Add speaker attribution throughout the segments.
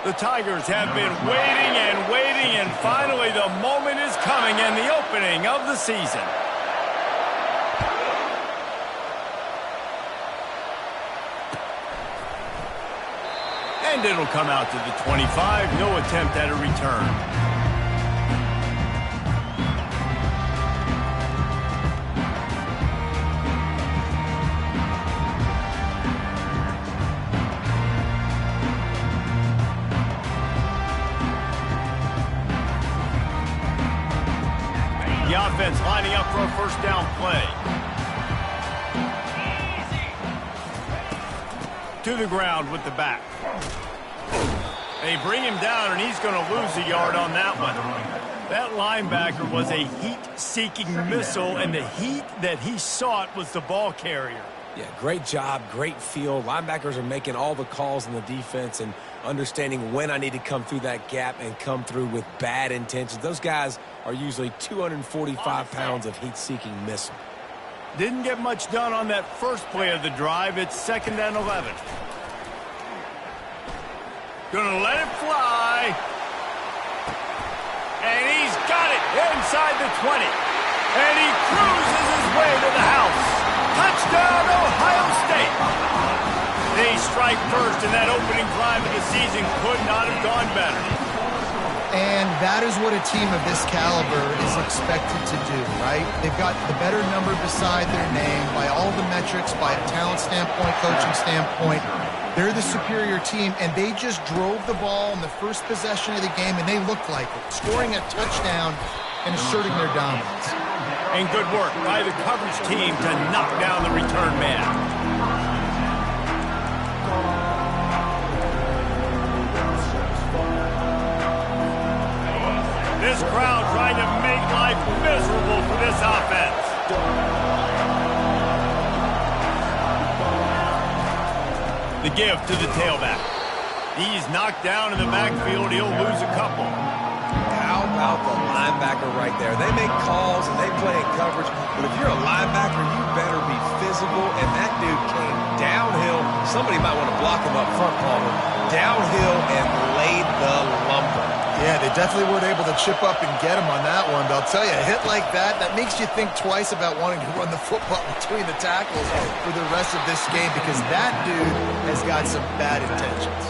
Speaker 1: The Tigers have been waiting and waiting, and finally the moment is coming and the opening of the season. And it'll come out to the 25. No attempt at a return. The offense lining up for a first down play. To the ground with the back. They bring him down, and he's going to lose a yard on that one. That linebacker was a heat-seeking missile, and the heat that he sought was the ball carrier.
Speaker 2: Yeah, great job, great feel. Linebackers are making all the calls in the defense and understanding when I need to come through that gap and come through with bad intentions. Those guys are usually 245 pounds of heat-seeking missile.
Speaker 1: Didn't get much done on that first play of the drive. It's 2nd and 11. Gonna let it fly. And he's got it inside the 20. And he cruises his way to the house. Touchdown, Ohio State. They strike first, and that opening drive of the season could not have gone better.
Speaker 3: And that is what a team of this caliber is expected to do, right? They've got the better number beside their name by all the metrics, by a talent standpoint, coaching standpoint. They're the superior team, and they just drove the ball in the first possession of the game, and they looked like it, scoring a touchdown and asserting their dominance.
Speaker 1: And good work by the coverage team to knock down the return man. This crowd trying to make life miserable for this offense. The give to the tailback. He's knocked down in the backfield. He'll lose a couple.
Speaker 2: How about the linebacker right there? They make calls and they play in coverage, but if you're a linebacker, you better be physical, and that dude came downhill. Somebody might want to block him up front, Palmer. Downhill and laid the lumber.
Speaker 3: Yeah, they definitely weren't able to chip up and get him on that one. But I'll tell you, a hit like that makes you think twice about wanting to run the football between the tackles for the rest of this game, because that dude has got some bad intentions.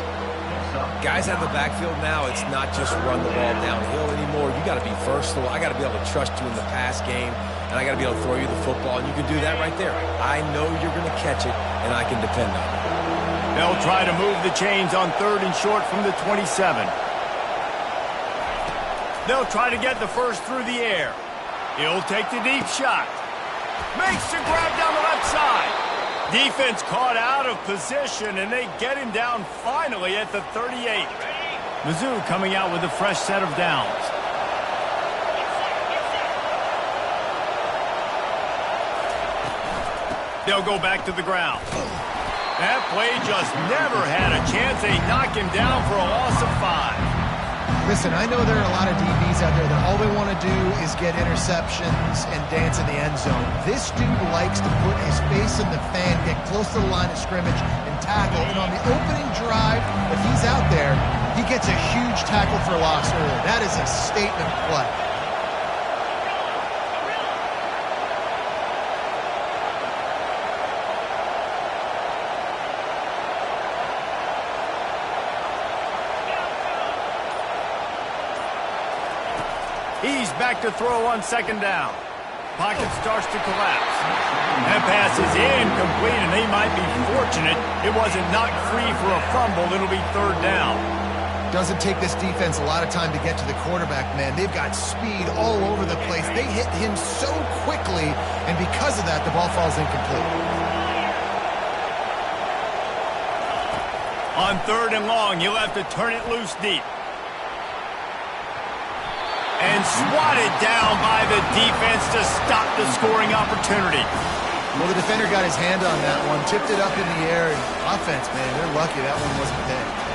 Speaker 2: Guys out of the backfield now, it's not just run the ball downhill anymore. You got to be versatile. I got to be able to trust you in the pass game, and I got to be able to throw you the football, and you can do that right there. I know you're going to catch it, and I can depend on it.
Speaker 1: They'll try to move the chains on 3rd and short from the 27. They'll try to get the first through the air. He'll take the deep shot. Makes the grab down the left side. Defense caught out of position, and they get him down finally at the 38. Mizzou coming out with a fresh set of downs. They'll go back to the ground. That play just never had a chance. They knock him down for a loss of 5.
Speaker 3: Listen, I know there are a lot of DBs out there that all they want to do is get interceptions and dance in the end zone. This dude likes to put his face in the fan, get close to the line of scrimmage, and tackle. And on the opening drive, if he's out there, he gets a huge tackle for loss early. That is a statement play.
Speaker 1: He's back to throw on 2nd down. Pocket starts to collapse. That pass is incomplete, and they might be fortunate it wasn't knocked free for a fumble. It'll be 3rd down.
Speaker 3: Doesn't take this defense a lot of time to get to the quarterback, man. They've got speed all over the place. They hit him so quickly, and because of that, the ball falls incomplete.
Speaker 1: On 3rd and long, you'll have to turn it loose deep. And swatted down by the defense to stop the scoring opportunity.
Speaker 3: Well, the defender got his hand on that one, tipped it up in the air, and offense, man, they're lucky that one wasn't picked.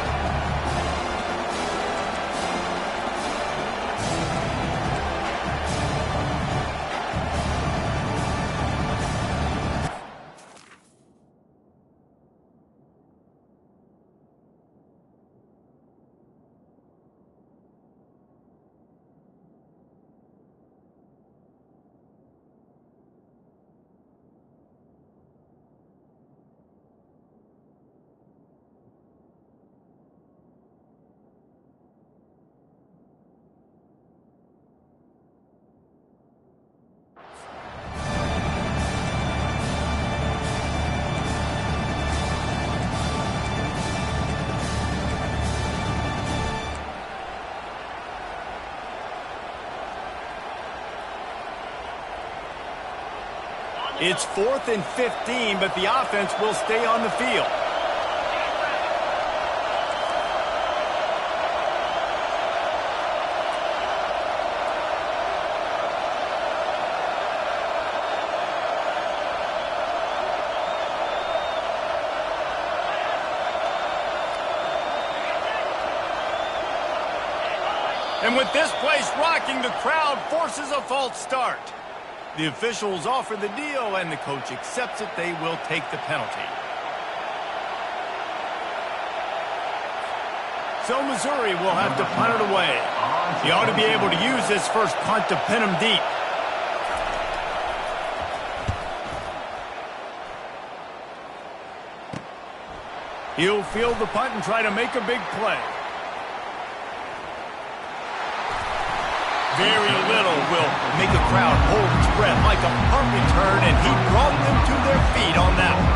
Speaker 1: It's 4th and 15, but the offense will stay on the field. And with this place rocking, the crowd forces a false start. The officials offer the deal, and the coach accepts it. They will take the penalty. So Missouri will have to punt it away. He ought to be able to use this first punt to pin him deep. He'll field the punt and try to make a big play. Very little will make a crowd hold its breath like a punt return, and he brought them to their feet on that one.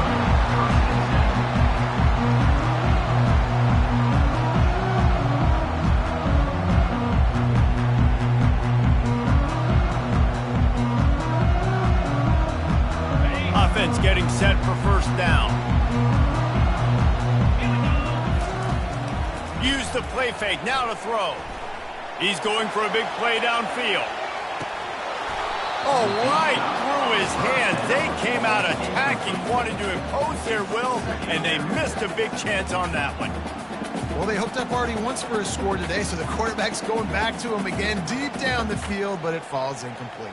Speaker 1: Offense getting set for first down. Use the play fake, now to throw. He's going for a big play downfield. Oh, right through his hands. They came out attacking, wanting to impose their will, and they missed a big chance on that one.
Speaker 3: Well, they hooked up already once for a score today, so the quarterback's going back to him again deep down the field, but it falls incomplete.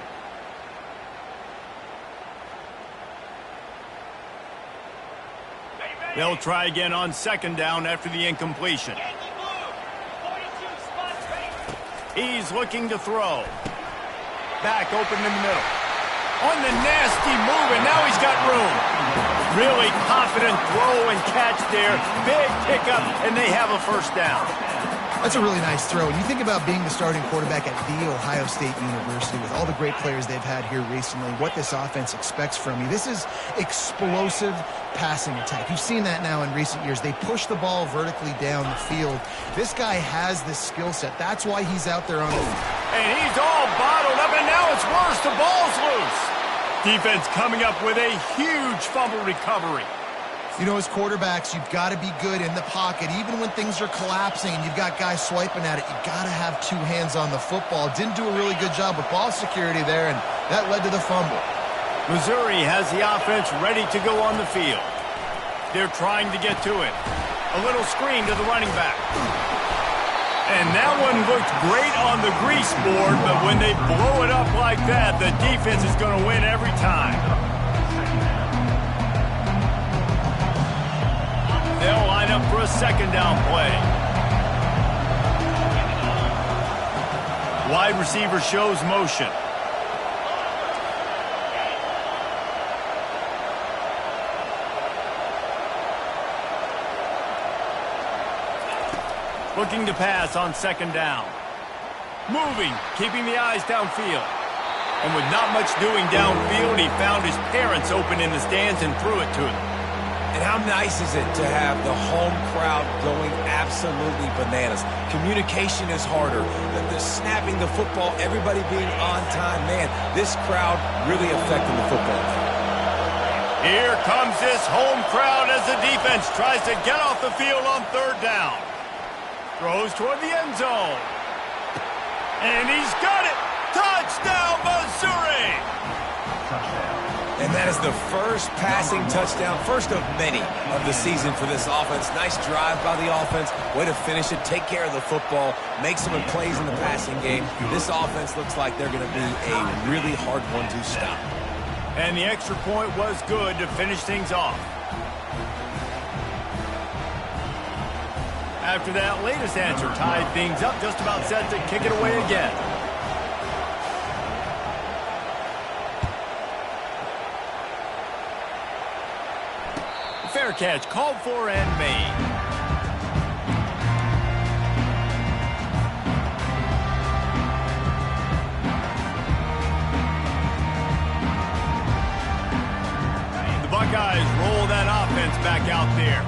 Speaker 1: They'll try again on second down after the incompletion. He's looking to throw. Back open in the middle. On the nasty move, and now he's got room. Really confident throw and catch there. Big pickup, and they have a first down.
Speaker 3: That's a really nice throw. And you think about being the starting quarterback at The Ohio State University with all the great players they've had here recently, what this offense expects from you. This is explosive passing attack. You've seen that now in recent years. They push the ball vertically down the field. This guy has the skill set. That's why he's out there on the field.
Speaker 1: And he's all bottled up, and now it's worse. The ball's loose. Defense coming up with a huge fumble recovery.
Speaker 3: You know, as quarterbacks, you've got to be good in the pocket. Even when things are collapsing and you've got guys swiping at it, you've got to have two hands on the football. Didn't do a really good job with ball security there, and that led to the fumble. Missouri
Speaker 1: has the offense ready to go on the field. They're trying to get to it. A little screen to the running back. And that one looked great on the grease board, but when they blow it up like that, the defense is going to win every time. They'll line up for a second down play. Wide receiver shows motion. Looking to pass on second down. Moving, keeping the eyes downfield. And with not much doing downfield, he found his parents open in the stands and threw it to them.
Speaker 2: And how nice is it to have the home crowd going absolutely bananas? Communication is harder. The snapping the football, everybody being on time. Man, this crowd really affecting the football game.
Speaker 1: Here comes this home crowd as the defense tries to get off the field on third down. Throws toward the end zone. And he's got it! Touchdown, Missouri!
Speaker 2: And that is the first passing touchdown, first of many of the season for this offense. Nice drive by the offense. Way to finish it, take care of the football, make some plays in the passing game. This offense looks like they're going to be a really hard one to stop.
Speaker 1: And the extra point was good to finish things off. After that latest answer tied things up, just about set to kick it away again. Fair catch called for and made. The Buckeyes roll that offense back out there.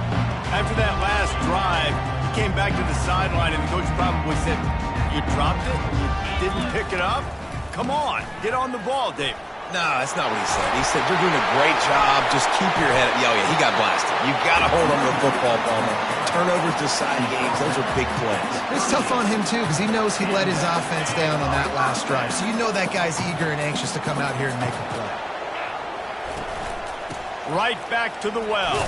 Speaker 1: After that last drive, he came back to the sideline, and the coach probably said, "You dropped it? You didn't pick it up? Come on, get on the ball, Dave."
Speaker 2: No, that's not what he said. He said, you're doing a great job. Just keep your head up. Yeah, he got blasted. You've got to hold on to the football, Ballmer. Turnovers decide games. Those are big plays.
Speaker 3: It's tough on him, too, because he knows he let his offense down on that last drive. So you know that guy's eager and anxious to come out here and make a play.
Speaker 1: Right back to the well.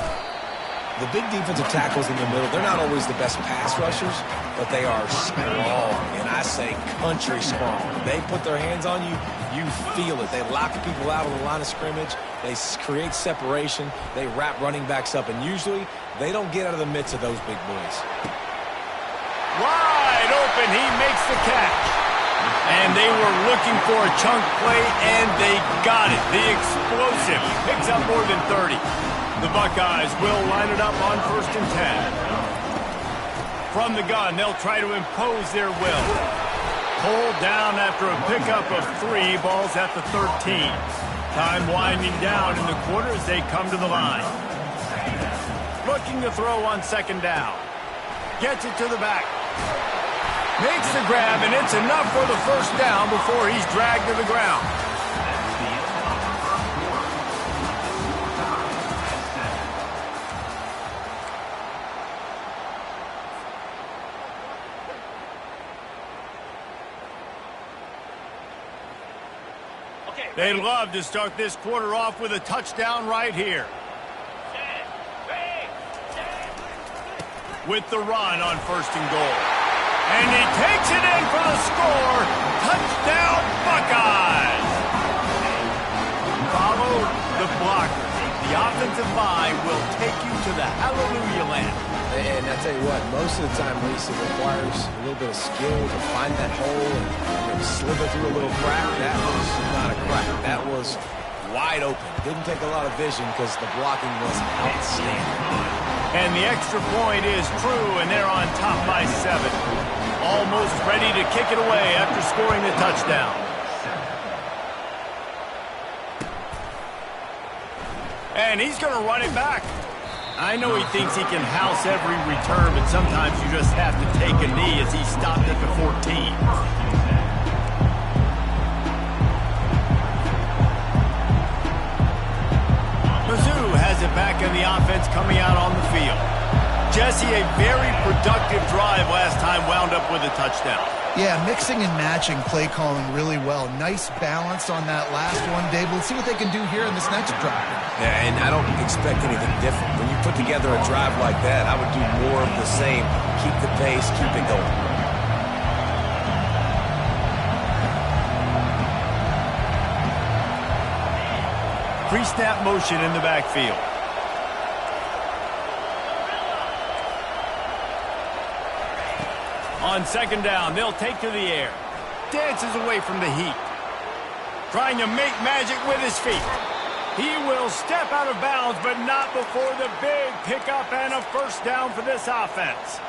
Speaker 2: The big defensive tackles in the middle, they're not always the best pass rushers, but they are strong, and I say country strong. They put their hands on you, you feel it. They lock people out on the line of scrimmage. They create separation. They wrap running backs up, and usually they don't get out of the midst of those big boys.
Speaker 1: Wide open, he makes the catch. And they were looking for a chunk play, and they got it. The explosive picks up more than 30. The Buckeyes will line it up on 1st and 10. From the gun, they'll try to impose their will. Pulled down after a pickup of 3, balls at the 13. Time winding down in the quarter as they come to the line. Looking to throw on 2nd down. Gets it to the back. Makes the grab, and it's enough for the 1st down before he's dragged to the ground. They'd love to start this quarter off with a touchdown right here. With the run on 1st and goal. And he takes it in for the score. Touchdown, Buckeyes! Follow the blocker. The offensive line will take you to the hallelujah land.
Speaker 2: And I tell you what, most of the time, Reese, it requires a little bit of skill to find that hole and slip it through a little crack. That was not a crack. That was wide open. Didn't take a lot of vision because the blocking was outstanding.
Speaker 1: And the extra point is true, and they're on top by 7. Almost ready to kick it away after scoring the touchdown. And he's going to run it back. I know he thinks he can house every return, but sometimes you just have to take a knee as he stopped at the 14. Mizzou has it back in the offense coming out on the field. Jesse, a very productive drive last time wound up with a touchdown.
Speaker 3: Yeah, mixing and matching play calling really well. Nice balance on that last one, Dave. Let's see what they can do here in this next drive.
Speaker 2: Yeah, and I don't expect anything different. When you put together a drive like that, I would do more of the same. Keep the pace, keep it going.
Speaker 1: Pre-snap motion in the backfield. On 2nd down, they'll take to the air. Dances away from the heat. Trying to make magic with his feet. He will step out of bounds, but not before the big pickup and a 1st down for this offense.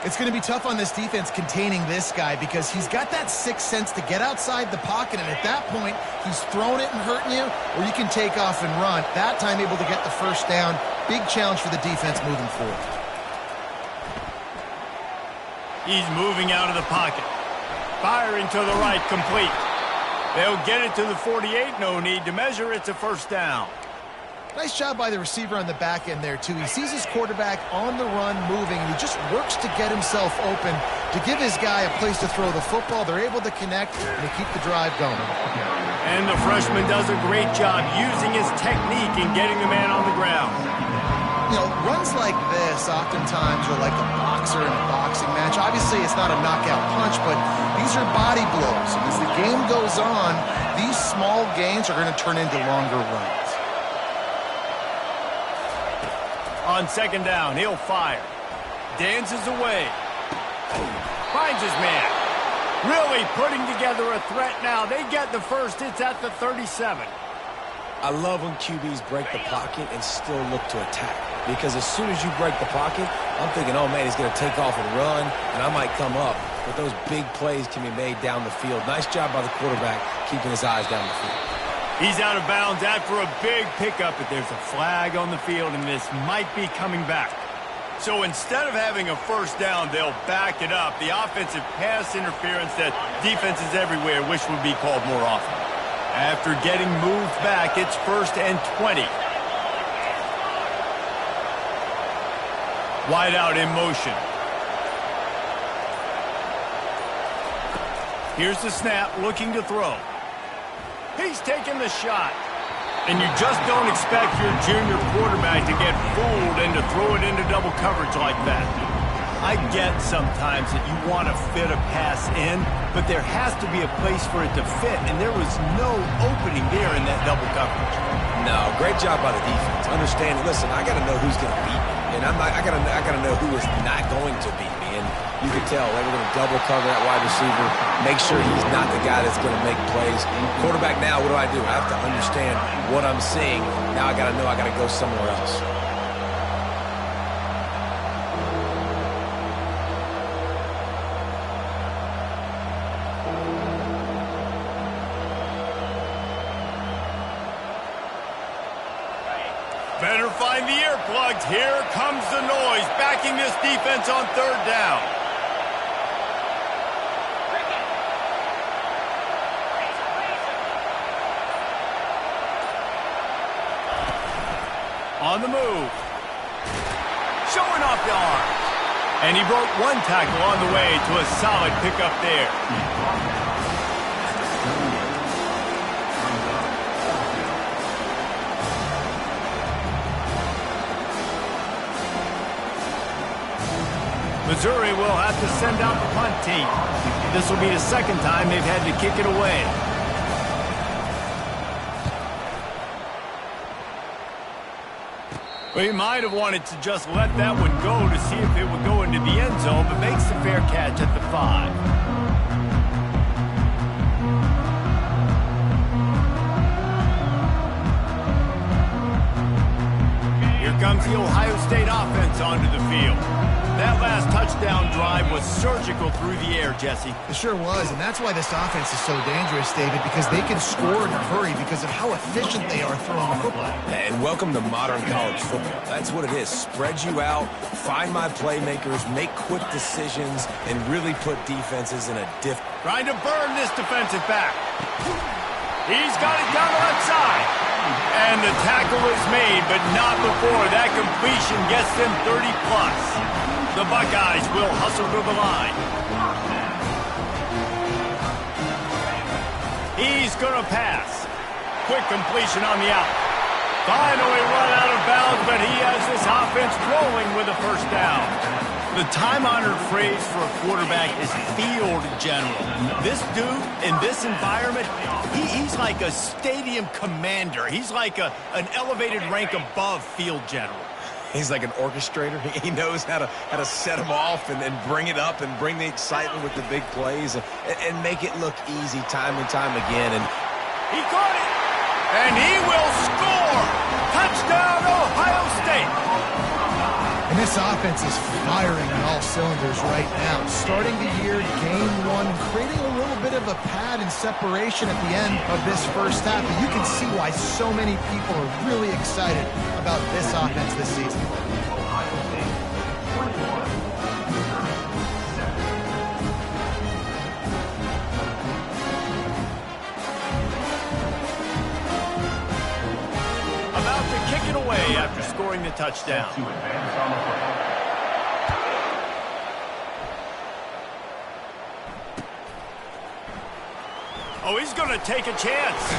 Speaker 3: It's going to be tough on this defense containing this guy because he's got that 6th sense to get outside the pocket, and at that point, he's throwing it and hurting you, or you can take off and run. That time able to get the 1st down. Big challenge for the defense moving forward.
Speaker 1: He's moving out of the pocket. Firing to the right, complete. They'll get it to the 48, no need to measure. It's a 1st down.
Speaker 3: Nice job by the receiver on the back end there, too. He sees his quarterback on the run moving, and he just works to get himself open to give his guy a place to throw the football. They're able to connect and to keep the drive going.
Speaker 1: And the freshman does a great job using his technique and getting the man on the ground.
Speaker 3: You know, runs like this oftentimes are like a boxer in a boxing match. Obviously, it's not a knockout punch, but these are body blows. And as the game goes on, these small gains are going to turn into longer runs.
Speaker 1: On 2nd down, he'll fire. Dances away. Finds his man. Really putting together a threat now. They get the 1st. It's at the 37.
Speaker 2: I love when QBs break the pocket and still look to attack. Because as soon as you break the pocket, I'm thinking, oh, man, he's going to take off and run, and I might come up. But those big plays can be made down the field. Nice job by the quarterback keeping his eyes down the field.
Speaker 1: He's out of bounds after a big pickup, but there's a flag on the field, and this might be coming back. So instead of having a 1st down, they'll back it up. The offensive pass interference that defenses everywhere wish would be called more often. After getting moved back, it's 1st and 20. Wide out in motion. Here's the snap, looking to throw. He's taking the shot. And you just don't expect your junior quarterback to get fooled and to throw it into double coverage like that. I get sometimes that you want to fit a pass in, but there has to be a place for it to fit, and there was no opening there in that double coverage.
Speaker 2: No, great job by the defense. Understanding, listen, I got to know who's going to beat me, and I got to know who is not going to beat me. And you can tell they were going to double cover that wide receiver, make sure he's not the guy that's going to make plays. Quarterback now, what do? I have to understand what I'm seeing. Now I got to know I got to go somewhere else.
Speaker 1: Better find the earplugs. Here comes the noise, backing this defense on 3rd down. On the move. Showing off the arm. And he broke one tackle on the way to a solid pickup there. Missouri will have to send out the punt team. This will be the 2nd time they've had to kick it away. Well, he might have wanted to just let that one go to see if it would go into the end zone, but makes the fair catch at the 5. Here comes the Ohio State offense onto the field. That last touchdown drive was surgical through the air, Jesse.
Speaker 3: It sure was, and that's why this offense is so dangerous, David, because they can score in a hurry because of how efficient they are throwing the football.
Speaker 2: And welcome to modern college football. That's what it is. Spread you out, find my playmakers, make quick decisions, and really put defenses in a
Speaker 1: Trying to burn this defensive back. He's got it down the left side. And the tackle is made, but not before that completion gets them 30+. The Buckeyes will hustle to the line. He's going to pass. Quick completion on the out. Finally run out of bounds, but he has this offense rolling with a 1st down. The time-honored phrase for a quarterback is field general. This dude, in this environment, he's like a stadium commander. He's like an elevated rank above field general.
Speaker 2: He's like an orchestrator. He knows how to set them off and bring it up and bring the excitement with the big plays and make it look easy time and time again. And
Speaker 1: he caught it, and he will score. Touchdown, Ohio State.
Speaker 3: And this offense is firing on all cylinders right now. Starting the year, game 1, creating a little bit of a pad and separation at the end of this 1st half. And you can see why so many people are really excited about this offense this season.
Speaker 1: About to kick it away after scoring the touchdown. Oh, he's going to take a chance.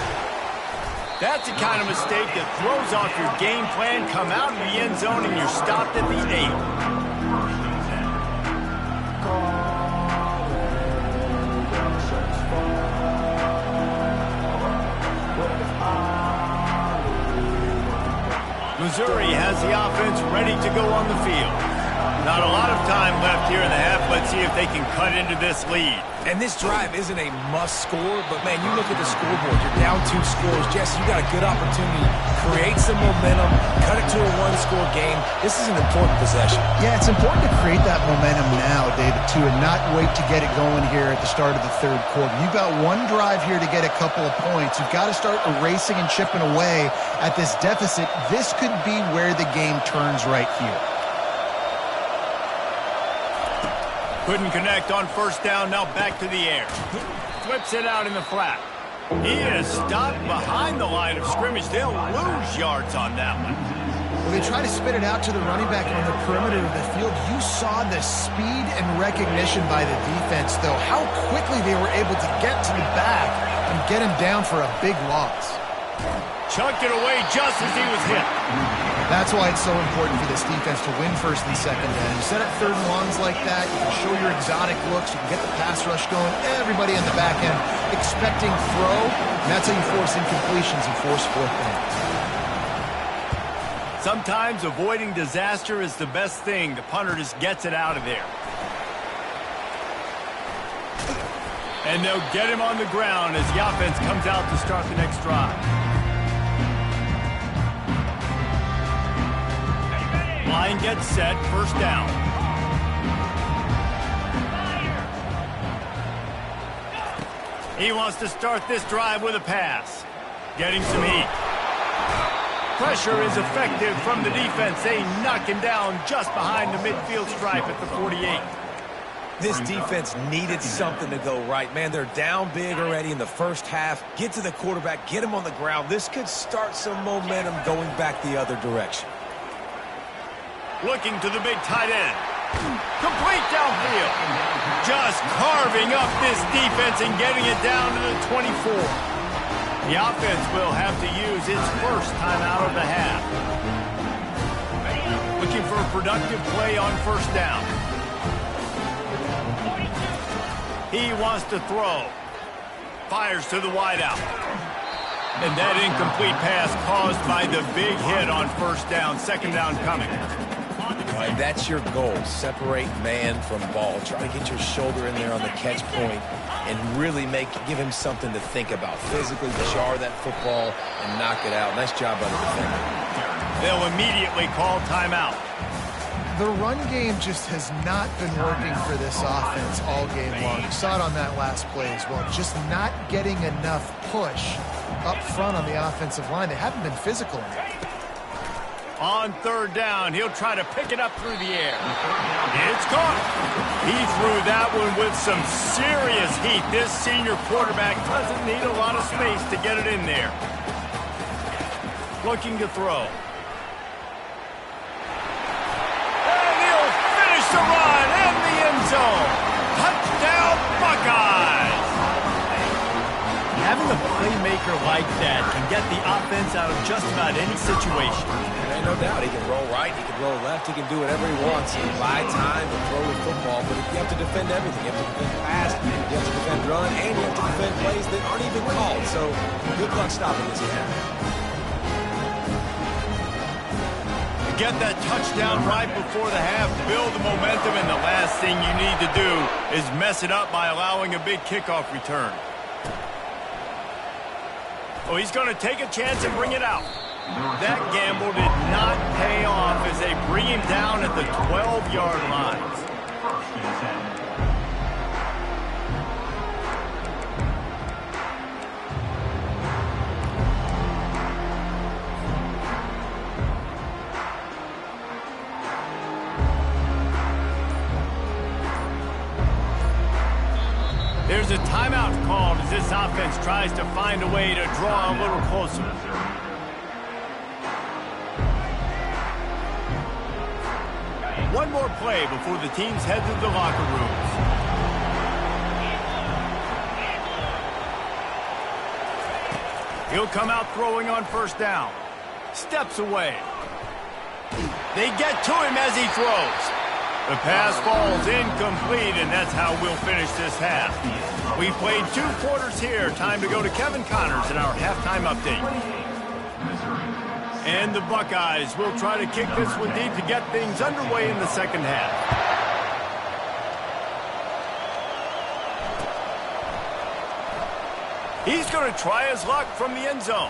Speaker 1: That's the kind of mistake that throws off your game plan. Come out of the end zone and you're stopped at the 8. Missouri has the offense ready to go on the field. Not a lot of time left here in the half. Let's see if they can cut into this lead.
Speaker 2: And this drive isn't a must score, but man, you look at the scoreboard, you're down 2 scores. Jesse, you got a good opportunity. Create some momentum, cut it to a 1-score game. This is an important possession.
Speaker 3: Yeah, it's important to create that momentum now, David, too, and not wait to get it going here at the start of the 3rd quarter. You've got one drive here to get a couple of points. You've got to start erasing and chipping away at this deficit. This could be where the game turns right here.
Speaker 1: Couldn't connect on 1st down, now back to the air. Flips it out in the flat. He is stopped behind the line of scrimmage. They'll lose yards on that one.
Speaker 3: Well, they try to spit it out to the running back on the perimeter of the field. You saw the speed and recognition by the defense, though. How quickly they were able to get to the back and get him down for a big loss.
Speaker 1: Chucked it away just as he was hit.
Speaker 3: That's why it's so important for this defense to win first and second down. You set up third and longs like that, you can show your exotic looks, you can get the pass rush going, everybody in the back end expecting throw, and that's how you force incompletions and force fourth downs.
Speaker 1: Sometimes avoiding disaster is the best thing. The punter just gets it out of there. And they'll get him on the ground as the offense comes out to start the next drive. Line gets set, first down. He wants to start this drive with a pass. Getting some heat. Pressure is effective from the defense. They knock him down just behind the midfield stripe at the 48.
Speaker 2: This defense needed something to go right. Man, they're down big already in the first half. Get to the quarterback, get him on the ground. This could start some momentum going back the other direction.
Speaker 1: Looking to the big tight end. Complete downfield. Just carving up this defense and getting it down to the 24. The offense will have to use its first timeout of the half. Looking for a productive play on first down. He wants to throw. Fires to the wideout. And that incomplete pass caused by the big hit on first down. Second down coming.
Speaker 2: Right, that's your goal. Separate man from ball. Try to get your shoulder in there on the catch point and really give him something to think about. Physically jar that football and knock it out. Nice job by the defender.
Speaker 1: They'll immediately call timeout.
Speaker 3: The run game just has not been working for this offense all game long. You saw it on that last play as well. Just not getting enough push up front on the offensive line. They haven't been physical enough.
Speaker 1: On third down, he'll try to pick it up through the air. It's caught. He threw that one with some serious heat. This senior quarterback doesn't need a lot of space to get it in there. Looking to throw. And he'll finish the run in the end zone. Touchdown, Buckeyes! Having a playmaker like that can get the offense out of just about any situation.
Speaker 2: No doubt, he can roll right, he can roll left, he can do whatever he wants. He can buy time and throw the football, but you have to defend everything. You have to defend pass, you have to defend run, and you have to defend plays that aren't even called. So, good luck stopping this guy.
Speaker 1: Get that touchdown right before the half, build the momentum, and the last thing you need to do is mess it up by allowing a big kickoff return. Oh, he's going to take a chance and bring it out. That gamble did not pay off as they bring him down at the 12-yard line. There's a timeout called as this offense tries to find a way to draw a little closer. One more play before the teams head to the locker rooms. He'll come out throwing on first down. Steps away. They get to him as he throws. The pass falls incomplete, and that's how we'll finish this half. We played 2 quarters here. Time to go to Kevin Connors in our halftime update. And the Buckeyes will try to kick this one deep to get things underway in the second half. He's going to try his luck from the end zone.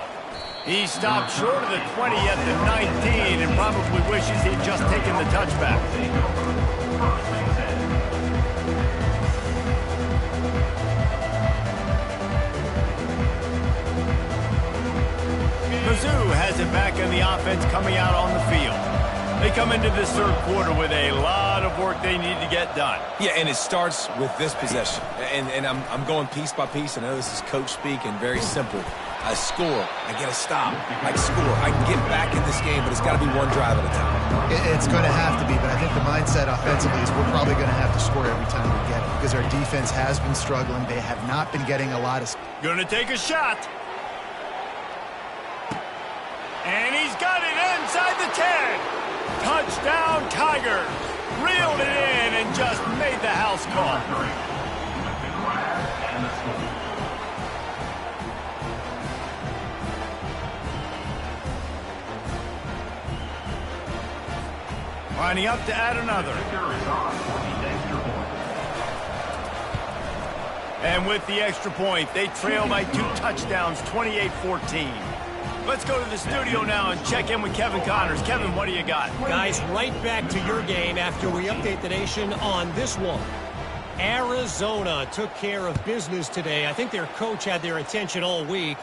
Speaker 1: He stopped short of the 20 at the 19 and probably wishes he'd just taken the touchback. Mizzou has it back in the offense coming out on the field. They come into this third quarter with a lot of work they need to get done.
Speaker 2: Yeah, and it starts with this possession. And I'm going piece by piece. I know this is coach speak and very simple. I score, I get a stop, I score, I can get back in this game, but it's got to be one drive at a time.
Speaker 3: It's going to have to be, but I think the mindset offensively is we're probably going to have to score every time we get it because our defense has been struggling. They have not been getting a lot of...
Speaker 1: Going to take a shot. And he's got it inside the 10. Touchdown, Tigers. Reeled it in and just made the house call. Lining up to add another. And with the extra point, they trail by 2 touchdowns, 28-14. Let's go to the studio now and check in with Kevin Connors. Kevin, what do you got?
Speaker 4: Guys, right back to your game after we update the nation on this one. Arizona took care of business today. I think their coach had their attention all week.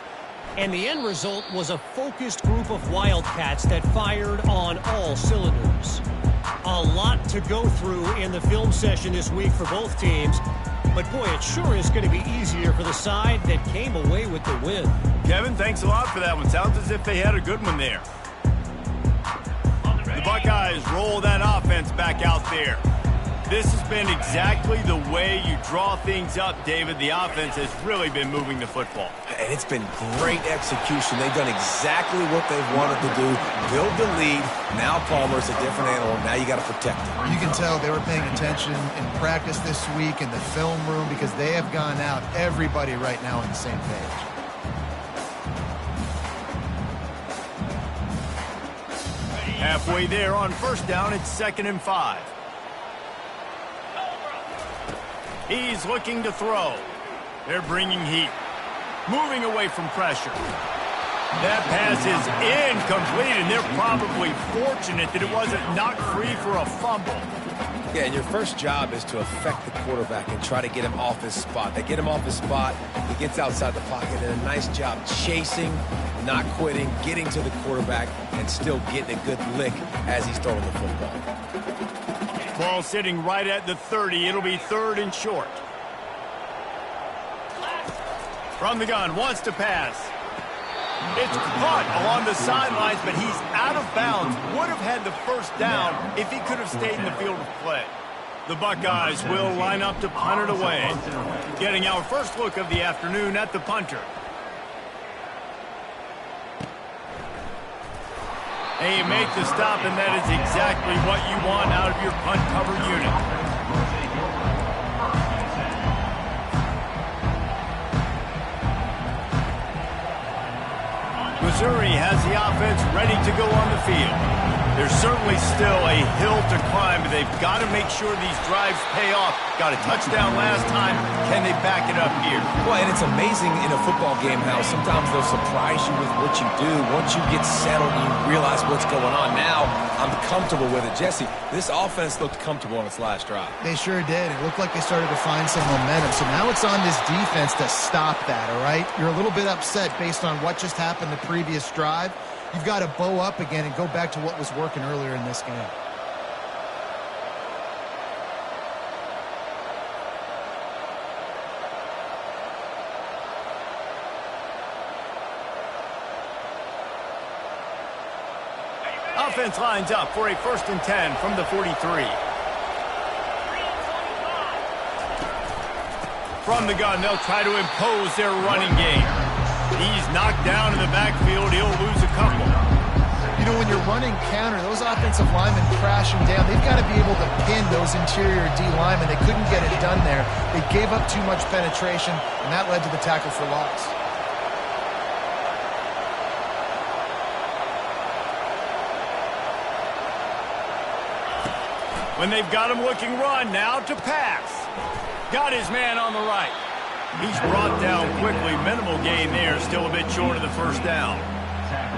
Speaker 4: And the end result was a focused group of Wildcats that fired on all cylinders. A lot to go through in the film session this week for both teams. But, boy, it sure is going to be easier for the side that came away with the win.
Speaker 1: Kevin, thanks a lot for that one. Sounds as if they had a good one there. The Buckeyes roll that offense back out there. This has been exactly the way you draw things up, David. The offense has really been moving the football.
Speaker 2: And it's been great execution. They've done exactly what they've wanted to do. Build the lead. Now Palmer's a different animal. Now you got to protect him.
Speaker 3: You can tell they were paying attention in practice this week in the film room because they have gone out, everybody right now on the same page.
Speaker 1: Halfway there on first down, it's 2nd and 5. He's looking to throw. They're bringing heat. Moving away from pressure. That pass is incomplete, and they're probably fortunate that it wasn't knocked free for a fumble.
Speaker 2: Yeah, and your first job is to affect the quarterback and try to get him off his spot. They get him off his spot, he gets outside the pocket, and a nice job chasing, not quitting, getting to the quarterback, and still getting a good lick as he's throwing the football.
Speaker 1: Ball sitting right at the 30. It'll be 3rd and short. From the gun, wants to pass. It's caught along the sidelines, but he's out of bounds. Would have had the first down if he could have stayed in the field of play. The Buckeyes will line up to punt it away. Getting our first look of the afternoon at the punter. And you make the stop, and that is exactly what you want out of your punt cover unit. Missouri has the offense ready to go on the field. There's certainly still a hill to climb, but they've got to make sure these drives pay off. Got a touchdown last time. Can they back it up here?
Speaker 2: Well, and it's amazing in a football game how sometimes they'll surprise you with what you do. Once you get settled and you realize what's going on, now I'm comfortable with it. Jesse, this offense looked comfortable on its last drive.
Speaker 3: They sure did. It looked like they started to find some momentum. So now it's on this defense to stop that, all right? You're a little bit upset based on what just happened the previous drive. You've got to bow up again and go back to what was working earlier in this game.
Speaker 1: Offense lines up for a 1st and 10 from the 43. From the gun, they'll try to impose their running game. He's knocked down in the backfield. He'll lose a couple.
Speaker 3: You know, when you're running counter, those offensive linemen crashing down, they've got to be able to pin those interior D linemen. They couldn't get it done there. They gave up too much penetration, and that led to the tackle for loss.
Speaker 1: When they've got him looking run, now to pass. Got his man on the right. He's brought down quickly. Minimal gain there. Still a bit short of the first down.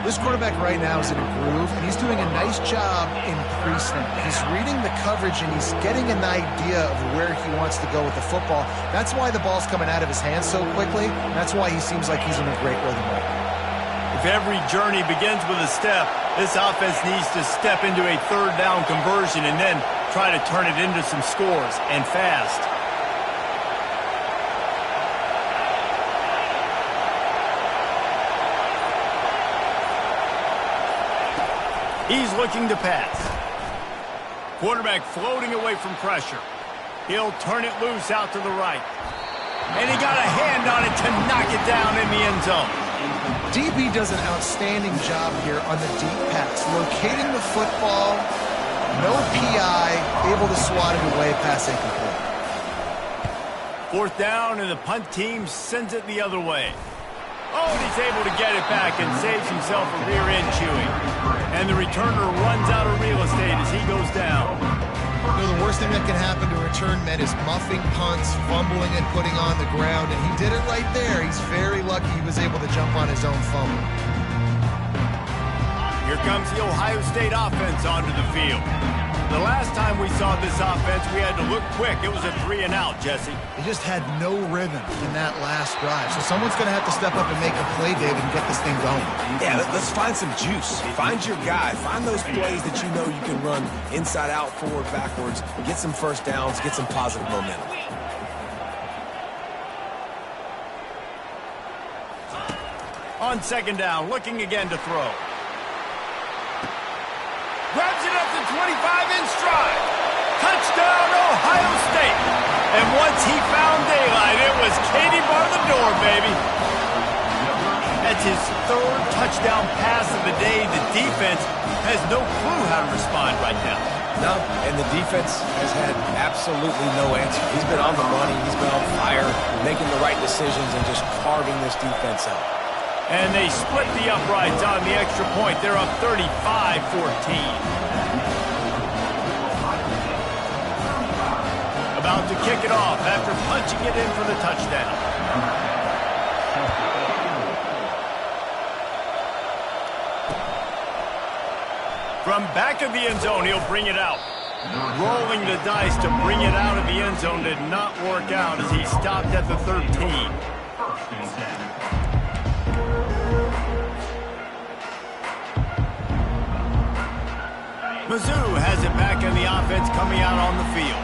Speaker 3: This quarterback right now is in a groove, and he's doing a nice job in pre-snap. He's reading the coverage, and he's getting an idea of where he wants to go with the football. That's why the ball's coming out of his hands so quickly. That's why he seems like he's in a great rhythm right now.
Speaker 1: If every journey begins with a step, This offense needs to step into a third down conversion and then try to turn it into some scores, and fast. He's looking to pass. Quarterback floating away from pressure. He'll turn it loose out to the right. And he got a hand on it to knock it down in the end zone.
Speaker 3: DB does an outstanding job here on the deep pass, locating the football, no PI, able to swat it away, pass incomplete.
Speaker 1: Fourth down, and the punt team sends it the other way. Oh, and he's able to get it back and saves himself a rear end chewing. And the returner runs out of real estate as he goes down.
Speaker 3: You know, the worst thing that can happen to a return man is muffing punts, fumbling and putting on the ground, and he did it right there. He's very lucky he was able to jump on his own fumble.
Speaker 1: Here comes the Ohio State offense onto the field. The last time we saw this offense, we had to look quick. It was a 3-and-out, Jesse.
Speaker 3: They just had no rhythm in that last drive. So someone's going to have to step up and make a play, David, and get this thing going.
Speaker 2: Yeah, let's find some juice. Find your guy. Find those plays that you know you can run inside out, forward, backwards. Get some first downs. Get some positive momentum.
Speaker 1: On second down, looking again to throw. Grabs it up to 25 in stride. Touchdown, Ohio State. And once he found daylight, it was Katie bar the door, baby. That's his third touchdown pass of the day. The defense has no clue how to respond right now.
Speaker 2: No, and the defense has had absolutely no answer. He's been on the money. He's been on fire, making the right decisions and just carving this defense up.
Speaker 1: And they split the uprights on the extra point. They're up 35-14. About to kick it off after punching it in for the touchdown. From back of the end zone, he'll bring it out. Rolling the dice to bring it out of the end zone did not work out as he stopped at the 13. Mizzou has it back in the offense coming out on the field.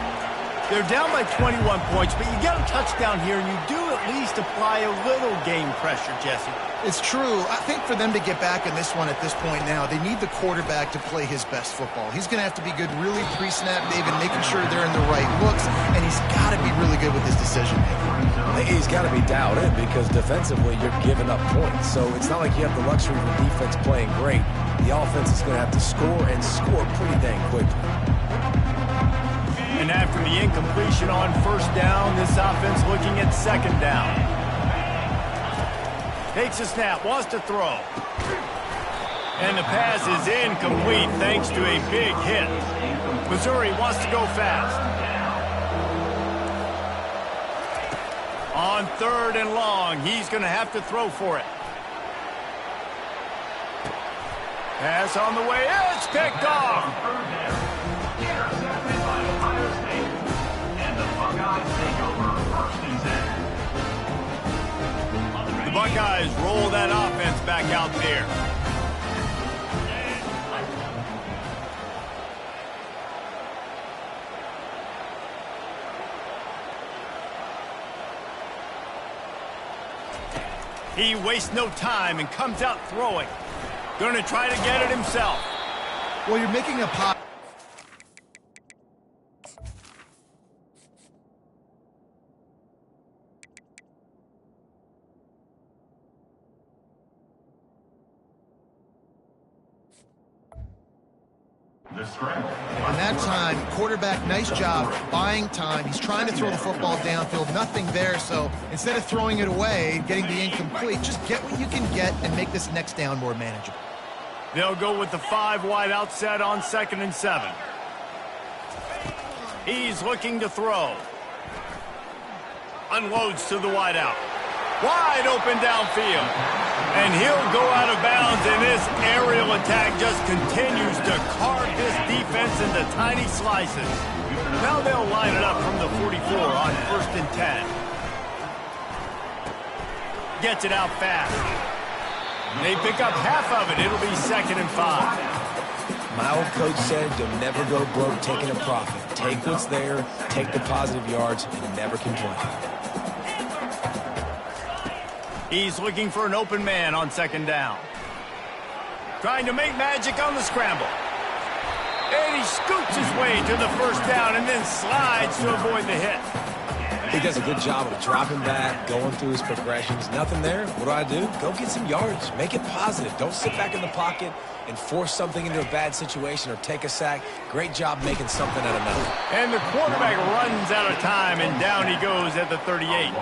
Speaker 1: They're down by 21 points, but you get a touchdown here, and you do at least apply a little game pressure, Jesse.
Speaker 3: It's true. I think for them to get back in this one at this point now, they need the quarterback to play his best football. He's going to have to be good really pre-snap, David, making sure they're in the right looks, and he's got to be really good with his decision-making.
Speaker 2: He's got to be dialed in because defensively you're giving up points. So it's not like you have the luxury of the defense playing great. The offense is going to have to score and score pretty dang quickly.
Speaker 1: And after the incompletion on first down, this offense looking at second down. Takes a snap, wants to throw. And the pass is incomplete thanks to a big hit. Missouri wants to go fast. On third and long, he's going to have to throw for it. Pass on the way, it's picked off. The Buckeyes roll that offense back out there. He wastes no time and comes out throwing. Going to try to get it himself.
Speaker 3: Well, you're making a pop. And that time, quarterback, nice job, buying time. He's trying to throw the football downfield, nothing there. So instead of throwing it away, getting the incomplete, just get what you can get and make this next down more manageable.
Speaker 1: They'll go with the 5 wide outset on 2nd and 7. He's looking to throw. Unloads to the wide out. Wide open downfield. And he'll go out of bounds, and this aerial attack just continues to carve this defense into tiny slices. Now they'll line it up from the 44 on 1st and 10. Gets it out fast. They pick up half of it. It'll be 2nd and 5.
Speaker 2: My old coach said you'll never go broke taking a profit. Take what's there, take the positive yards, and never complain.
Speaker 1: He's looking for an open man on 2nd down. Trying to make magic on the scramble. And he scoots his way to the 1st down and then slides to avoid the hit.
Speaker 2: He does a good job of dropping back, going through his progressions. Nothing there. What do? Go get some yards. Make it positive. Don't sit back in the pocket and force something into a bad situation or take a sack. Great job making something out of nothing.
Speaker 1: And the quarterback runs out of time, and down he goes at the 38.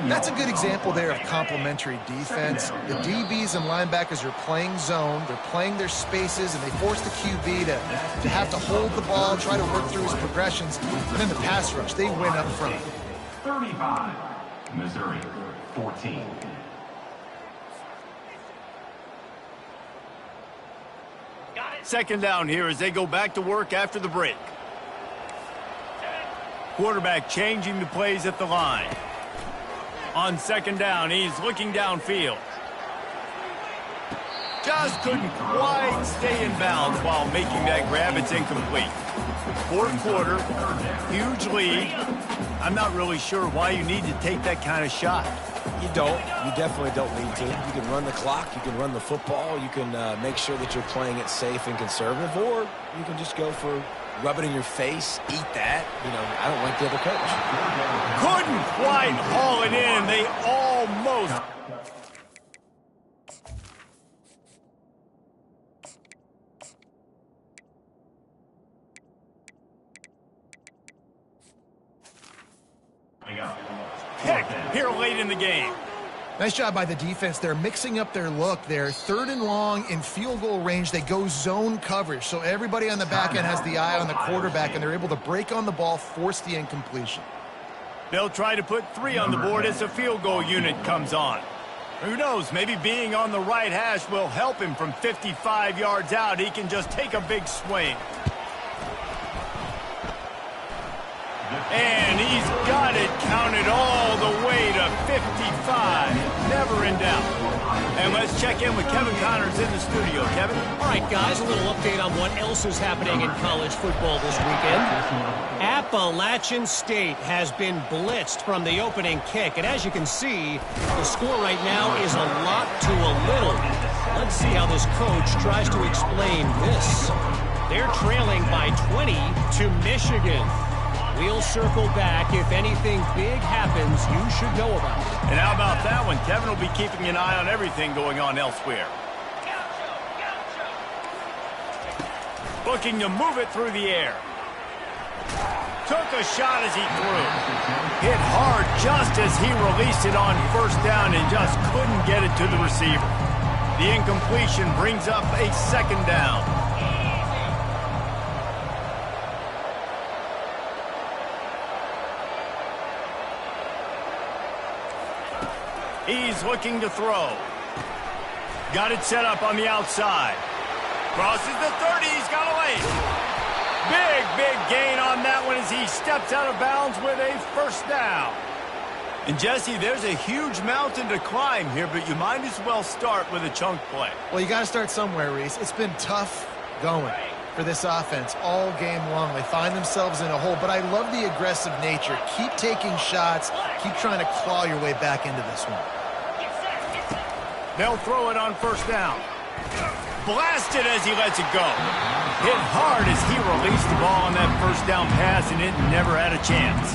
Speaker 3: That's a good example there of complementary defense. The DBs and linebackers are playing zone. They're playing their spaces, and they force the QB to have to hold the ball, try to work through his progressions. And then the pass rush, they win up front.
Speaker 5: 35, Missouri, 14.
Speaker 1: Second down here as they go back to work after the break. Quarterback changing the plays at the line. On 2nd down, he's looking downfield. Just couldn't quite stay in bounds while making that grab. It's incomplete. 4th quarter, huge lead. I'm not really sure why you need to take that kind of shot.
Speaker 2: You don't. You definitely don't need to. You can run the clock. You can run the football. You can make sure that you're playing it safe and conservative, or you can just go for rub it in your face, eat that. You know, I don't like the other coach.
Speaker 1: Couldn't quite haul it in. They almost... Pick here late in the game.
Speaker 3: Nice job by the defense. They're mixing up their look there. 3rd and long in field goal range. They go zone coverage. So everybody on the back end has the eye on the quarterback, and they're able to break on the ball, force the incompletion.
Speaker 1: They'll try to put 3 on the board as the field goal unit comes on. Who knows, maybe being on the right hash will help him from 55 yards out. He can just take a big swing. And he's got it counted all the way to 55. Never in doubt. And let's check in with Kevin Connors in the studio. Kevin?
Speaker 4: All right, guys, a little update on what else is happening in college football this weekend. Appalachian State has been blitzed from the opening kick. And as you can see, the score right now is a lot to a little. Let's see how this coach tries to explain this. They're trailing by 20 to Michigan. We'll circle back. If anything big happens, you should know about it.
Speaker 1: And how about that one? Kevin will be keeping an eye on everything going on elsewhere. Looking to move it through the air. Took a shot as he threw. Hit hard just as he released it on 1st down and just couldn't get it to the receiver. The incompletion brings up a 2nd down. He's looking to throw. Got it set up on the outside. Crosses the 30. He's got a lane. Big gain on that one as he steps out of bounds with a 1st down. And, Jesse, there's a huge mountain to climb here, but you might as well start with a chunk play.
Speaker 3: Well, you got to start somewhere, Reese. It's been tough going for this offense all game long. They find themselves in a hole, but I love the aggressive nature. Keep taking shots. Keep trying to claw your way back into this one.
Speaker 1: They'll throw it on 1st down. Blasted as he lets it go. Hit hard as he released the ball on that 1st down pass, and it never had a chance.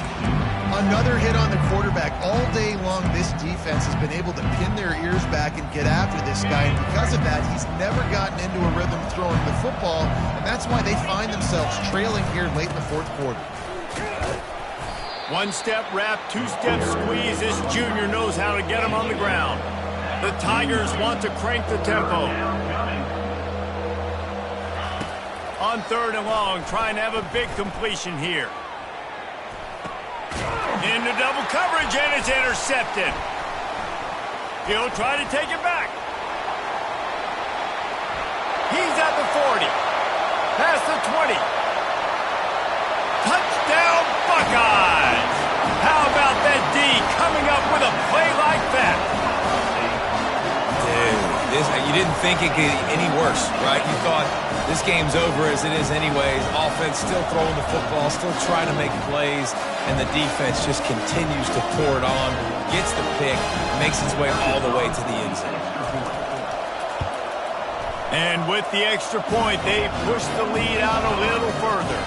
Speaker 3: Another hit on the quarterback. All day long, this defense has been able to pin their ears back and get after this guy, and because of that, he's never gotten into a rhythm throwing the football, and that's why they find themselves trailing here late in the 4th quarter.
Speaker 1: 1-step wrap, 2-step squeeze. This junior knows how to get him on the ground. The Tigers want to crank the tempo. On 3rd and long, trying to have a big completion here. Into double coverage, and it's intercepted. He'll try to take it back. He's at the 40. Past the 20. Touchdown, Buckeyes! How about that D coming up with a play like that?
Speaker 2: Dude, think it could get any worse, right? You thought this game's over as it is anyways. Offense still throwing the football, still trying to make plays, and the defense just continues to pour it on, gets the pick, makes its way all the way to the end zone.
Speaker 1: And with the extra point, they push the lead out a little further.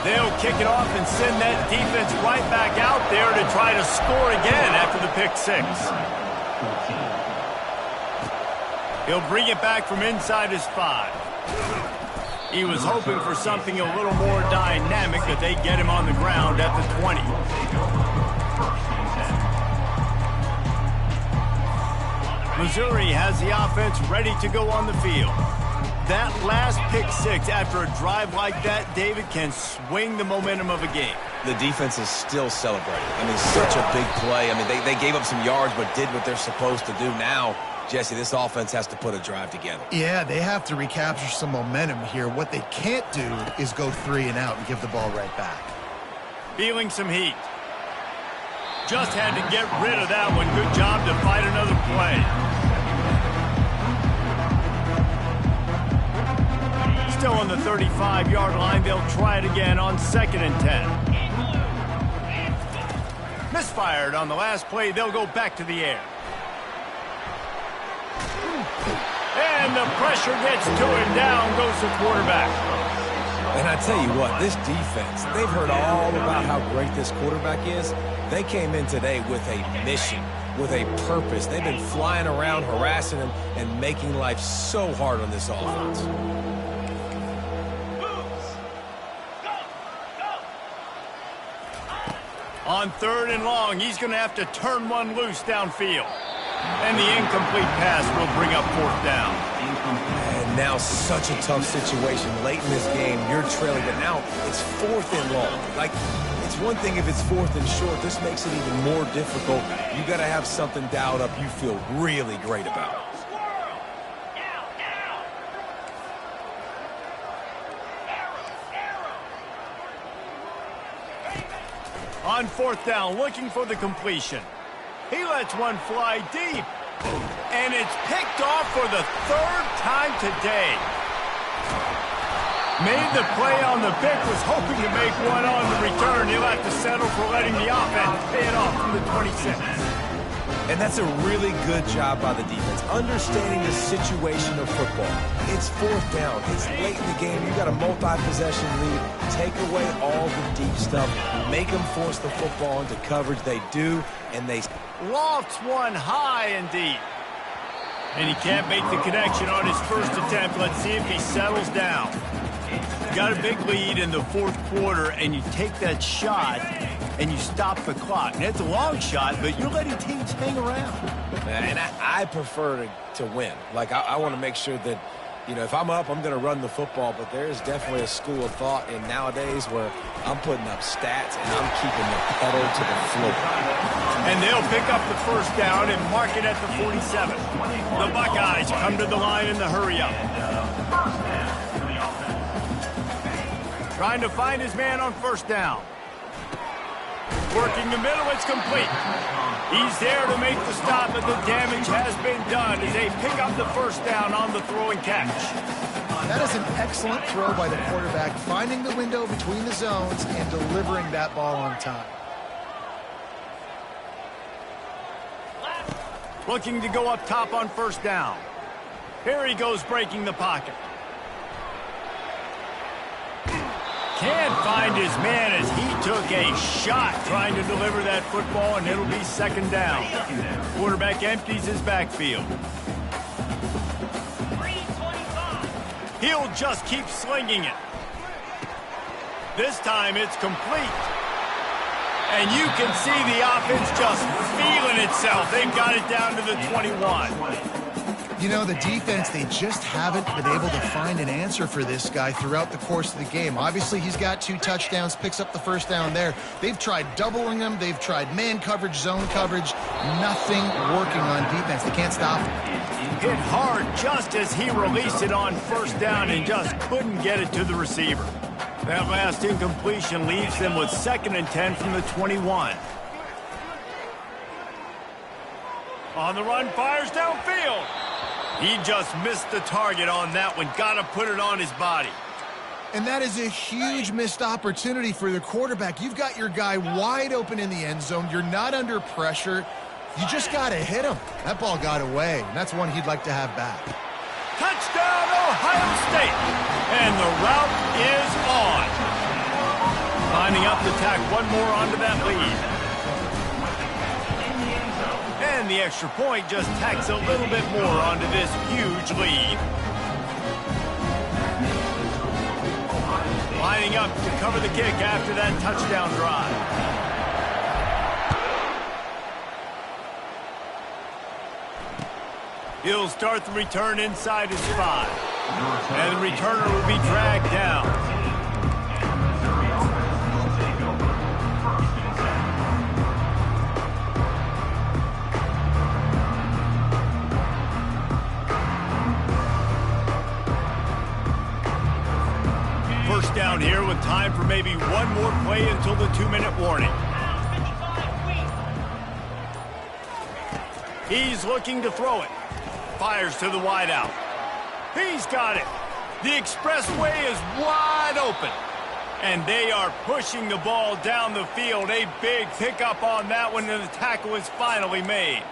Speaker 1: They'll kick it off and send that defense right back out there to try to score again after the pick six. He'll bring it back from inside his 5. He was hoping for something a little more dynamic, but they get him on the ground at the 20. Missouri has the offense ready to go on the field. That last pick six after a drive like that, David, can swing the momentum of a game.
Speaker 2: The defense is still celebrating. I mean, such a big play. I mean, they gave up some yards but did what they're supposed to do. Now, Jesse, this offense has to put a drive together.
Speaker 3: Yeah, they have to recapture some momentum here. What they can't do is go 3 and out and give the ball right back.
Speaker 1: Feeling some heat. Just had to get rid of that one. Good job to fight another play. Still on the 35-yard line. They'll try it again on 2nd and 10. Misfired on the last play. They'll go back to the air. And the pressure gets to him. Down goes the quarterback.
Speaker 2: And I tell you what, this defense, they've heard all about how great this quarterback is. They came in today with a mission, with a purpose. They've been flying around, harassing him, and making life so hard on this offense.
Speaker 1: On 3rd and long, he's going to have to turn one loose downfield. And the incomplete pass will bring up 4th down.
Speaker 2: And now such a tough situation late in this game. You're trailing, but now it's 4th and long. Like, it's one thing if it's 4th and short. This makes it even more difficult. You got to have something dialed up you feel really great about.
Speaker 1: On 4th down, looking for the completion. He lets one fly deep. And it's picked off for the 3rd time today. Made the play on the pick, was hoping to make one on the return. He'll have to settle for letting the offense pay it off from the 26.
Speaker 2: And that's a really good job by the defense, understanding the situation of football. It's 4th down. It's late in the game. You got a multi-possession lead. Take away all the deep stuff. Make them force the football into coverage. They do, and they
Speaker 1: lofts one high and deep. And he can't make the connection on his first attempt. Let's see if he settles down. You got a big lead in the 4th quarter, and you take that shot, and you stop the clock. And it's a long shot, but you're letting teams hang around.
Speaker 2: And I prefer to win. Like, I want to make sure that, you know, if I'm up, I'm going to run the football. But there is definitely a school of thought in nowadays where I'm putting up stats and I'm keeping the pedal to the floor.
Speaker 1: And they'll pick up the 1st down and mark it at the 47. The Buckeyes come to the line in the hurry-up. Trying to find his man on 1st down. Working the middle, it's complete. He's there to make the stop, but the damage has been done as they pick up the 1st down on the throw and catch.
Speaker 3: That is an excellent throw by the quarterback, finding the window between the zones and delivering that ball on time.
Speaker 1: Looking to go up top on 1st down. Here he goes breaking the pocket. Can't find his man as he took a shot trying to deliver that football, and it'll be 2nd down. Quarterback empties his backfield. He'll just keep slinging it. This time it's complete. And you can see the offense just feeling itself. They've got it down to the 21.
Speaker 3: You know, the defense, they just haven't been able to find an answer for this guy throughout the course of the game. Obviously, he's got 2 touchdowns, picks up the 1st down there. They've tried doubling him. They've tried man coverage, zone coverage. Nothing working on defense. They can't stop him.
Speaker 1: Hit hard just as he released it on 1st down and just couldn't get it to the receiver. That last incompletion leaves them with 2nd and 10 from the 21. On the run, fires downfield. He just missed the target on that one. Got to put it on his body.
Speaker 3: And that is a huge missed opportunity for the quarterback. You've got your guy wide open in the end zone. You're not under pressure. You just got to hit him. That ball got away, and that's one he'd like to have back.
Speaker 1: Touchdown, Ohio State. And the route is on. Lining up to tack one more onto that lead. And the extra point just tacks a little bit more onto this huge lead. Lining up to cover the kick after that touchdown drive. He'll start the return inside his 5. And the returner will be dragged down. First down here with time for maybe one more play until the 2-minute warning. He's looking to throw it. Fires to the wideout. He's got it. The expressway is wide open. And they are pushing the ball down the field. A big pickup on that one, and the tackle is finally made.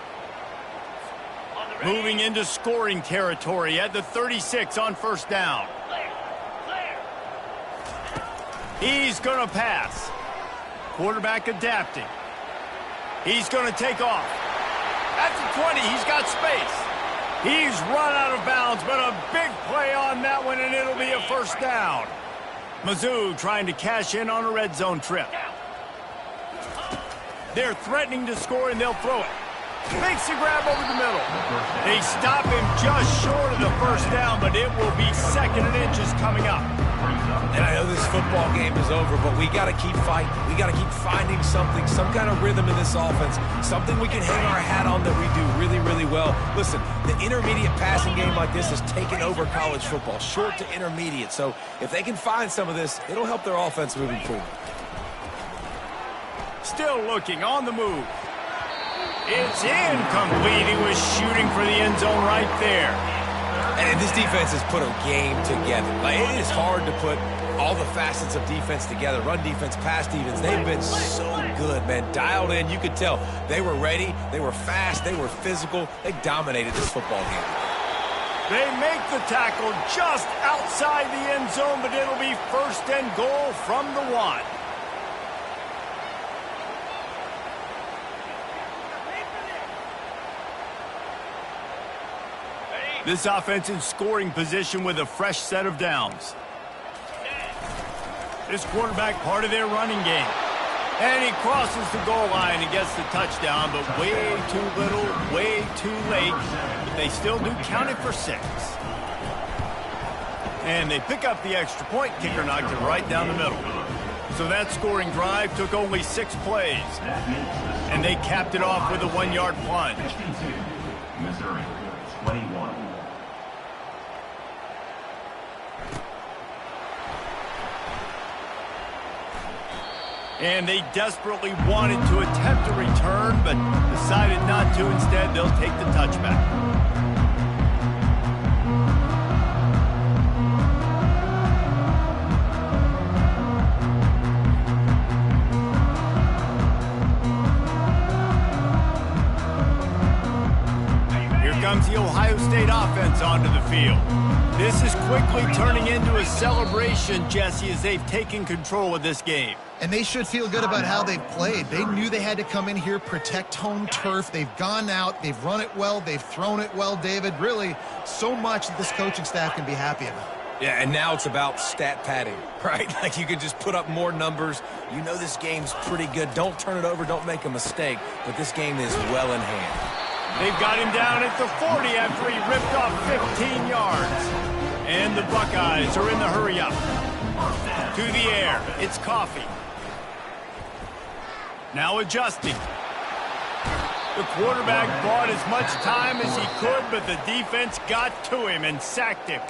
Speaker 1: Moving into scoring territory at the 36 on first down. He's going to pass. Quarterback adapting. He's going to take off. At the 20, he's got space. He's run out of bounds, but a big play on that one, and it'll be a first down. Mizzou trying to cash in on a red zone trip. They're threatening to score, and they'll throw it. Makes a grab over the middle. They stop him just short of the first down, but it will be 2nd and inches coming up.
Speaker 2: And I know this football game is over, but we got to keep fighting. We got to keep finding something, some kind of rhythm in this offense, something we can hang our hat on that we do really, really well. Listen, the intermediate passing game like this has taken over college football, short to intermediate. So if they can find some of this, it'll help their offense moving forward.
Speaker 1: Still looking on the move. It's incomplete. He was shooting for the end zone right there.
Speaker 2: And this defense has put a game together. Like, it is hard to put all the facets of defense together. Run defense, pass defense. They've been so good, man. Dialed in. You could tell they were ready. They were fast. They were physical. They dominated this football game.
Speaker 1: They make the tackle just outside the end zone, but it'll be 1st and goal from the 1. This offense in scoring position with a fresh set of downs. This quarterback part of their running game. And he crosses the goal line and gets the touchdown, but way too little, way too late. But they still do count it for 6. And they pick up the extra point. Kicker knocked it right down the middle. So that scoring drive took only 6 plays. And they capped it off with a 1-yard plunge.
Speaker 5: Missouri, 21.
Speaker 1: And they desperately wanted to attempt a return, but decided not to. Instead, they'll take the touchback. Here comes the Ohio State offense onto the field. This is quickly turning into a celebration, Jesse, as they've taken control of this game.
Speaker 3: And they should feel good about how they've played. They knew they had to come in here, protect home turf. They've gone out, they've run it well, they've thrown it well, David. Really, so much that this coaching staff can be happy about.
Speaker 2: Yeah, and now it's about stat padding, right? Like, you can just put up more numbers. You know this game's pretty good. Don't turn it over, don't make a mistake. But this game is well in hand.
Speaker 1: They've got him down at the 40 after he ripped off 15 yards. And the Buckeyes are in the hurry-up. To the air, it's Coffee. Now adjusting. The quarterback bought as much time as he could, but the defense got to him and sacked him.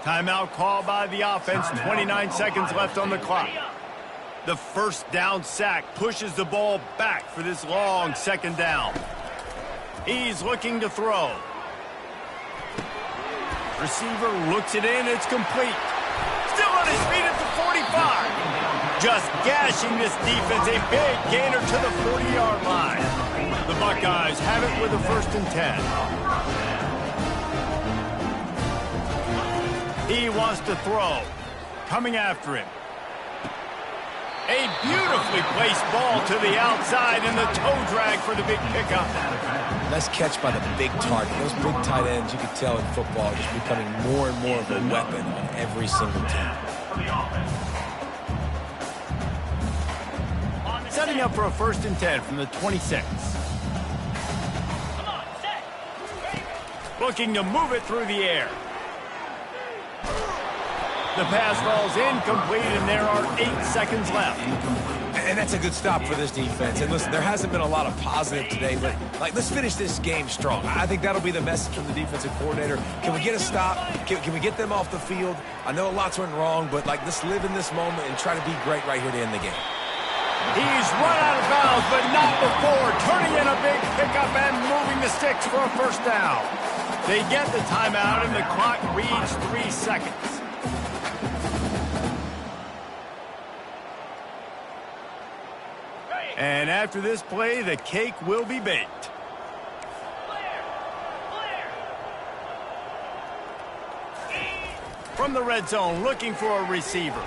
Speaker 1: Timeout called by the offense, 29 seconds left on the clock. The first down sack pushes the ball back for this long 2nd down. He's looking to throw. Receiver looks it in. It's complete. Still on his feet at the 45. Just gashing this defense. A big gainer to the 40-yard line. The Buckeyes have it with a 1st and 10. He wants to throw. Coming after him. A beautifully placed ball to the outside and the toe drag for the big pickup.
Speaker 2: Nice catch by the big target. Those big tight ends, you can tell in football, are just becoming more and more of a weapon on every single team.
Speaker 1: Setting up for a 1st and 10 from the 26. Looking to move it through the air. The pass falls incomplete, and there are 8 seconds left.
Speaker 2: And that's a good stop for this defense. And listen, there hasn't been a lot of positive today, but let's finish this game strong. I think that'll be the message from the defensive coordinator. Can we get a stop? Can we get them off the field? I know lots went wrong, but let's live in this moment and try to be great right here to end the game.
Speaker 1: He's run out of bounds, but not before turning in a big pickup and moving the sticks for a 1st down. They get the timeout, and the clock reads 3 seconds. And after this play, the cake will be baked. From the red zone, looking for a receiver.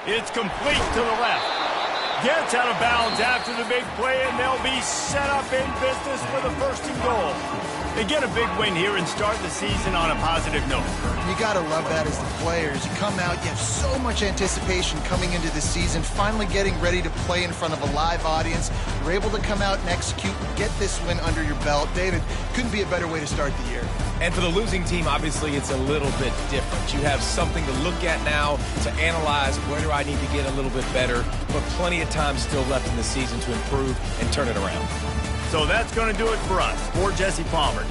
Speaker 1: It's complete to the left. Gets out of bounds after the big play, and they'll be set up in business for the 1st and goal. They get a big win here and start the season on a positive note.
Speaker 3: You got to love that as the players. You come out, you have so much anticipation coming into the season, finally getting ready to play in front of a live audience. You're able to come out and execute, get this win under your belt. David, couldn't be a better way to start the year.
Speaker 2: And for the losing team, obviously, it's a little bit different. You have something to look at now to analyze where do I need to get a little bit better, but plenty of time still left in the season to improve and turn it around.
Speaker 1: So that's going to do it for us. For Jesse Palmer,